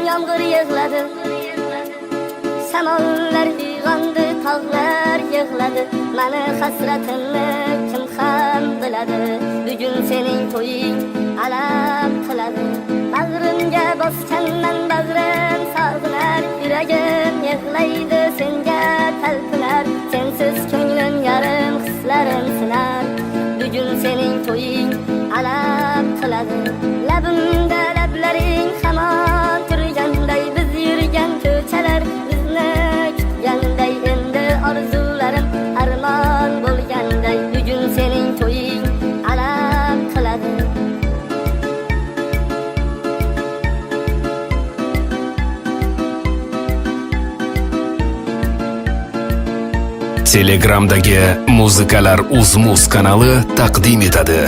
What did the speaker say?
yomg'ir yig'ladi. Shamollar uyg'ondi, tog'lar yig'ladi. Mani hasratimni kim ham biladi? Bugun sening to'ying alam qiladi. Bag'rimga bosganman, bag'rim sog'inar, yuragim yig'laydi senga talpinar. Sensiz ko'nglim yarim, hislarim sinar. Bugun sening to'ying alam qiladi. Labimda lablaring hamon turganday, biz yurgan ko'chalar bizni kutganday, endi orzularim armon bo'lganday. Bugun sening to'ying alam qiladi. Telegramdagi Muzikalar Uz Muz kanali taqdim etadi.